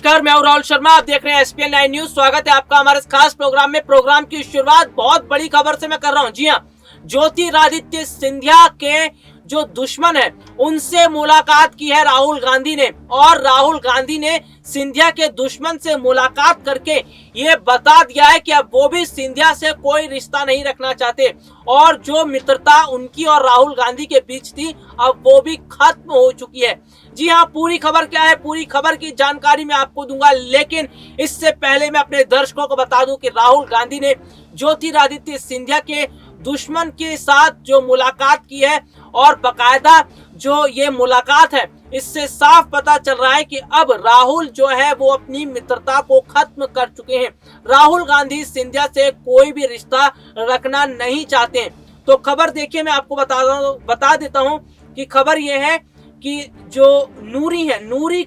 नमस्कार, मैं हूं राहुल शर्मा। आप देख रहे हैं SPN 9 न्यूज। स्वागत है आपका हमारे इस खास प्रोग्राम में। प्रोग्राम की शुरुआत बहुत बड़ी खबर से मैं कर रहा हूं। जी हां, ज्योतिरादित्य सिंधिया के जो दुश्मन है उनसे मुलाकात की है राहुल गांधी ने, और राहुल गांधी ने सिंधिया के दुश्मन से मुलाकात करके ये बता दिया है कि अब वो भी सिंधिया से कोई रिश्ता नहीं रखना चाहते, और जो मित्रता उनकी और राहुल गांधी के बीच थी अब वो भी खत्म हो चुकी है। जी हाँ, पूरी खबर क्या है, पूरी खबर की जानकारी मैं आपको दूंगा, लेकिन इससे पहले मैं अपने दर्शकों को बता दूं कि राहुल गांधी ने ज्योतिरादित्य सिंधिया के दुश्मन के साथ जो मुलाकात की है, और बकायदा जो ये मुलाकात है इससे साफ पता चल रहा है कि अब राहुल जो है वो अपनी मित्रता को खत्म कर चुके हैं। राहुल गांधी सिंधिया से कोई भी रिश्ता रखना नहीं चाहते। तो खबर देखिए, मैं आपको बता देता हूं कि खबर ये है कि जो नूरी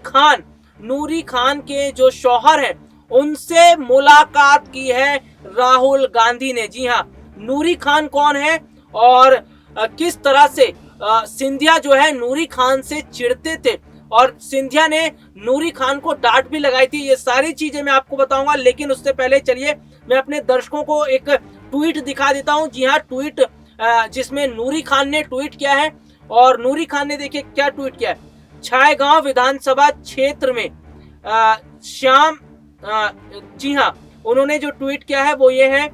खान के जो शौहर हैं उनसे मुलाकात की है राहुल गांधी ने। जी हाँ, नूरी खान कौन है और किस तरह से सिंधिया जो है नूरी खान से चिढ़ते थे, और सिंधिया ने नूरी खान को डांट भी लगाई थी, ये सारी चीजें मैं आपको बताऊंगा। लेकिन उससे पहले चलिए मैं अपने दर्शकों को एक ट्वीट दिखा देता हूं। जी हाँ, ट्वीट जिसमें नूरी खान ने ट्वीट किया है, और नूरी खान ने देखिए क्या ट्वीट किया है। छायगांव विधानसभा क्षेत्र में श्याम, जी हाँ, उन्होंने जो ट्वीट किया है वो ये है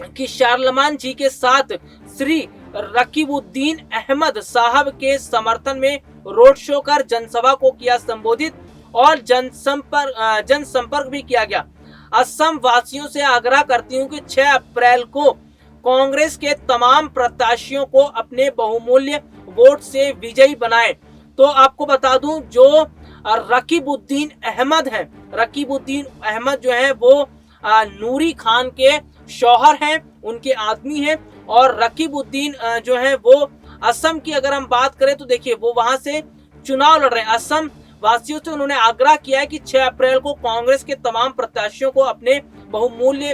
कि शारलमान जी के साथ श्री रकीबुद्दीन अहमद साहब के समर्थन में रोड शो कर जनसभा को किया संबोधित, और जनसंपर्क भी किया गया। असम वासियों से आग्रह करती हूं कि 6 अप्रैल को कांग्रेस के तमाम प्रत्याशियों को अपने बहुमूल्य वोट से विजयी बनाएं। तो आपको बता दूं, जो रकीबुद्दीन अहमद है, रकीबुद्दीन अहमद जो है वो नूरी खान के शौहर हैं, उनके आदमी हैं। और रकीबुद्दीन जो है वो असम की अगर हम बात करें तो देखिए वो वहां से चुनाव लड़ रहे हैं। असम वासियों से उन्होंने आग्रह किया है कि 6 अप्रैल को कांग्रेस के तमाम प्रत्याशियों को अपने बहुमूल्य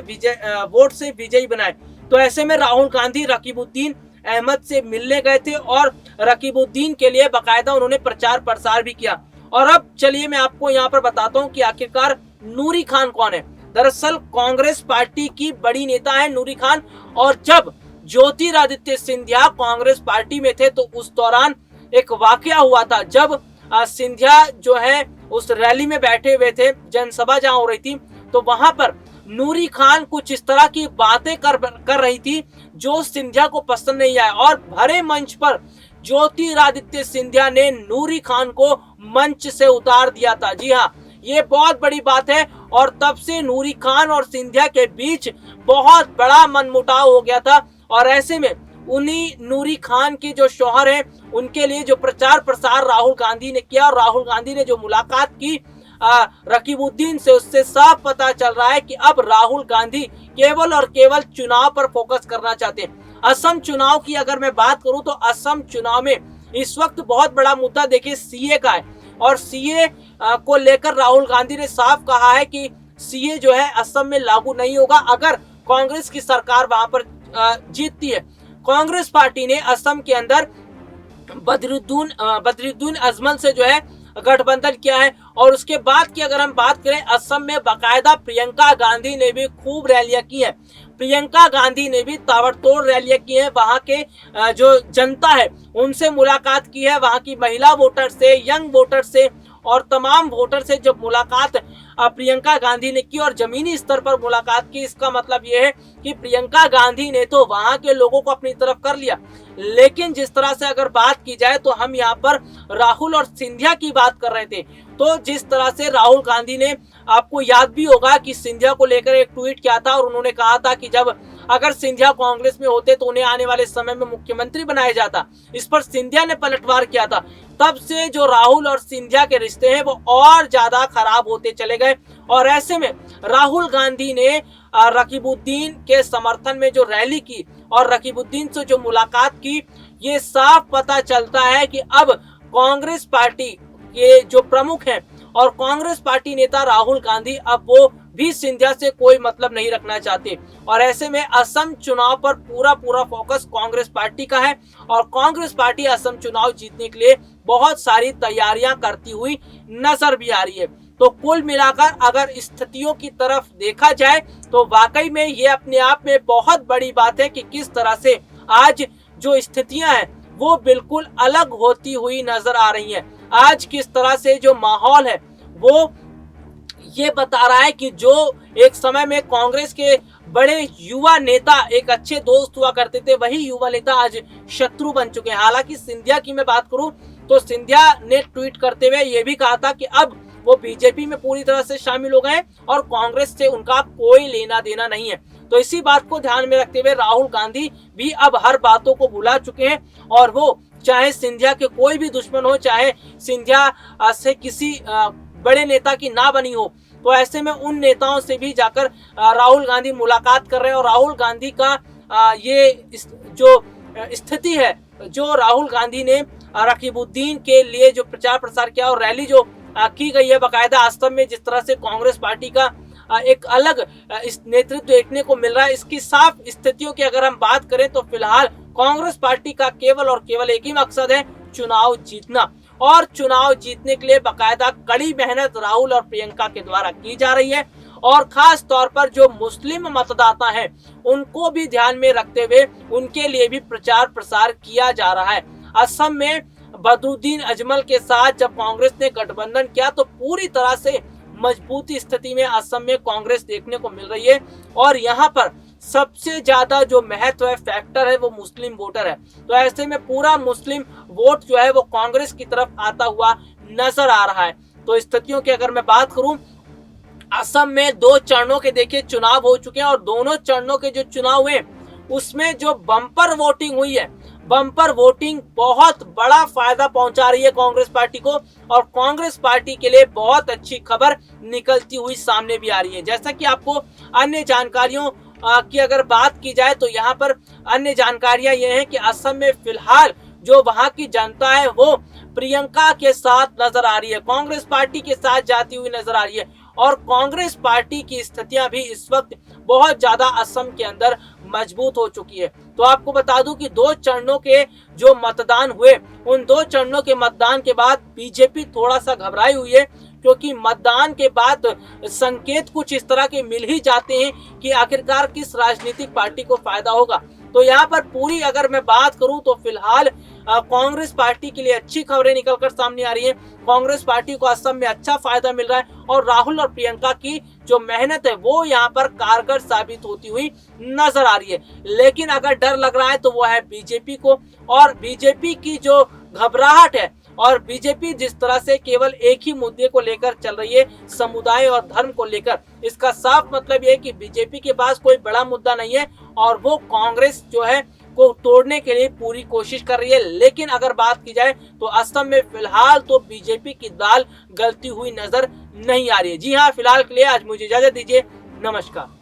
वोट से विजयी बनाए। तो ऐसे में राहुल गांधी रकीबुद्दीन अहमद से मिलने गए थे, और रकीबुद्दीन के लिए बाकायदा उन्होंने प्रचार प्रसार भी किया। और अब चलिए मैं आपको यहाँ पर बताता हूँ कि आखिरकार नूरी खान कौन है। दरअसल कांग्रेस पार्टी की बड़ी नेता है नूरी खान, और जब ज्योतिरादित्य सिंधिया कांग्रेस पार्टी में थे तो उस दौरान एक वाकया हुआ था, जब सिंधिया जो है उस रैली में बैठे हुए थे, जनसभा जहां हो रही थी, तो वहां पर नूरी खान कुछ इस तरह की बातें कर रही थी जो सिंधिया को पसंद नहीं आया, और भरे मंच पर ज्योतिरादित्य सिंधिया ने नूरी खान को मंच से उतार दिया था। जी हाँ, ये बहुत बड़ी बात है, और तब से नूरी खान और सिंधिया के बीच बहुत बड़ा मनमुटाव हो गया था। और ऐसे में उन्हीं नूरी खान के जो शौहर हैं उनके लिए जो प्रचार प्रसार राहुल गांधी ने किया, और राहुल गांधी ने जो मुलाकात की रकीबुद्दीन से, उससे साफ पता चल रहा है कि अब राहुल गांधी केवल और केवल चुनाव पर फोकस करना चाहते हैं। असम चुनाव की अगर मैं बात करूं तो असम चुनाव में इस वक्त बहुत बड़ा मुद्दा देखिए सीए का है, और सीए को लेकर राहुल गांधी ने साफ कहा है कि सीए जो है असम में लागू नहीं होगा अगर कांग्रेस की सरकार वहां पर जीतती है। कांग्रेस पार्टी ने असम के अंदर बदरुद्दीन अजमल से जो है गठबंधन किया है। और उसके बाद की अगर हम बात करें, असम में बाकायदा प्रियंका गांधी ने भी खूब रैलियां की है। प्रियंका गांधी ने भी ताबड़तोड़ रैलियां की है, वहां के जो जनता है उनसे मुलाकात की है, वहां की महिला वोटर से, यंग वोटर से, और तमाम वोटर से जब मुलाकात प्रियंका गांधी ने की और जमीनी स्तर पर मुलाकात की, इसका मतलब यह है कि प्रियंका गांधी ने तो वहां के लोगों को अपनी तरफ कर लिया। लेकिन जिस तरह से अगर बात की जाए तो हम यहाँ पर राहुल और सिंधिया की बात कर रहे थे, तो जिस तरह से राहुल गांधी ने, आपको याद भी होगा कि सिंधिया को लेकर एक ट्वीट किया था, और उन्होंने कहा था कि जब अगर सिंधिया कांग्रेस में होते तो उन्हें आने वाले समय में मुख्यमंत्री बनाया जाता। इस पर सिंधिया ने पलटवार किया था। तब से जो राहुल और सिंधिया के रिश्ते हैं वो और ज्यादा खराब होते चले गए, और ऐसे में राहुल गांधी ने रकीबुद्दीन के समर्थन में जो रैली की और रकीबुद्दीन से जो मुलाकात की, ये साफ पता चलता है कि अब कांग्रेस पार्टी के जो प्रमुख हैं और कांग्रेस पार्टी नेता राहुल गांधी अब वो भी सिंधिया से कोई मतलब नहीं रखना चाहते। और ऐसे में असम चुनाव पर पूरा फोकस कांग्रेस पार्टी का है, और कांग्रेस पार्टी असम चुनाव जीतने के लिए बहुत सारी तैयारियां करती हुई नजर भी आ रही है। तो कुल मिलाकर अगर स्थितियों की तरफ देखा जाए तो वाकई में ये अपने आप में बहुत बड़ी बात है कि किस तरह से आज जो स्थितियां हैं वो बिल्कुल अलग होती हुई नजर आ रही हैं। आज किस तरह से जो माहौल है वो ये बता रहा है कि जो एक समय में कांग्रेस के बड़े युवा नेता एक अच्छे दोस्त हुआ करते थे, वही युवा नेता आज शत्रु बन चुके हैं। हालांकि सिंधिया की मैं बात करूं तो सिंधिया ने ट्वीट करते हुए ये भी कहा था कि अब वो बीजेपी में पूरी तरह से शामिल हो गए और कांग्रेस से उनका कोई लेना देना नहीं है। तो इसी बात को ध्यान में रखते हुए राहुल गांधी भी अब हर बातों को भुला चुके हैं और वो चाहे सिंधिया के कोई भी दुश्मन हो, चाहे सिंधिया से किसी बड़े नेता की ना बनी हो, तो ऐसे में उन नेताओं से भी जाकर राहुल गांधी मुलाकात कर रहे हैं। और राहुल गांधी का ये जो स्थिति है, जो राहुल गांधी ने रकीबुद्दीन के लिए जो प्रचार प्रसार किया और रैली जो की गई है बाकायदा आश्रम में, जिस तरह से कांग्रेस पार्टी का एक अलग नेतृत्व देखने को मिल रहा है, इसकी साफ स्थितियों की अगर हम बात करें तो फिलहाल कांग्रेस पार्टी का केवल और केवल एक ही मकसद है, चुनाव जीतना। और चुनाव जीतने के लिए बाकायदा कड़ी मेहनत राहुल और प्रियंका के द्वारा की जा रही है और खास तौर पर जो मुस्लिम मतदाता हैं उनको भी ध्यान में रखते हुए उनके लिए भी प्रचार प्रसार किया जा रहा है। असम में बदरुद्दीन अजमल के साथ जब कांग्रेस ने गठबंधन किया तो पूरी तरह से मजबूती स्थिति में असम में कांग्रेस देखने को मिल रही है और यहाँ पर सबसे ज्यादा जो महत्व है, फैक्टर है, वो मुस्लिम वोटर है। तो ऐसे में पूरा मुस्लिम वोट जो है वो कांग्रेस की तरफ आता हुआ नजर आ रहा है। तो स्थितियों की अगर मैं बात करूं, असम में 2 चरणों के देखिए चुनाव हो चुके हैं और दोनों चरणों के जो चुनाव हुए उसमें जो बम्पर वोटिंग हुई है, बम्पर वोटिंग बहुत बड़ा फायदा पहुंचा रही है कांग्रेस पार्टी को और कांग्रेस पार्टी के लिए बहुत अच्छी खबर निकलती हुई सामने भी आ रही है। जैसा कि आपको अन्य जानकारियों की अगर बात की जाए तो यहाँ पर अन्य जानकारियां ये हैं कि असम में फिलहाल जो वहां की जनता है वो प्रियंका के साथ नजर आ रही है, कांग्रेस पार्टी के साथ जाती हुई नजर आ रही है और कांग्रेस पार्टी की स्थितियां भी इस वक्त बहुत ज्यादा असम के अंदर मजबूत हो चुकी है। तो आपको बता दूं कि 2 चरणों के जो मतदान हुए, उन 2 चरणों के मतदान के बाद बीजेपी थोड़ा सा घबराई हुई है क्योंकि मतदान के बाद संकेत कुछ इस तरह के मिल ही जाते हैं कि आखिरकार किस राजनीतिक पार्टी को फायदा होगा। तो यहाँ पर पूरी अगर मैं बात करूं तो फिलहाल कांग्रेस पार्टी के लिए अच्छी खबरें निकलकर सामने आ रही है। कांग्रेस पार्टी को असम में अच्छा फायदा मिल रहा है और राहुल और प्रियंका की जो मेहनत है वो यहाँ पर कारगर साबित होती हुई नजर आ रही है। लेकिन अगर डर लग रहा है तो वो है बीजेपी को और बीजेपी की जो घबराहट है और बीजेपी जिस तरह से केवल एक ही मुद्दे को लेकर चल रही है, समुदाय और धर्म को लेकर, इसका साफ मतलब ये है कि बीजेपी के पास कोई बड़ा मुद्दा नहीं है और वो कांग्रेस जो है को तोड़ने के लिए पूरी कोशिश कर रही है। लेकिन अगर बात की जाए तो असम में फिलहाल तो बीजेपी की दाल गलती हुई नजर नहीं आ रही है। जी हाँ, फिलहाल के लिए आज मुझे इजाजत दीजिए। नमस्कार।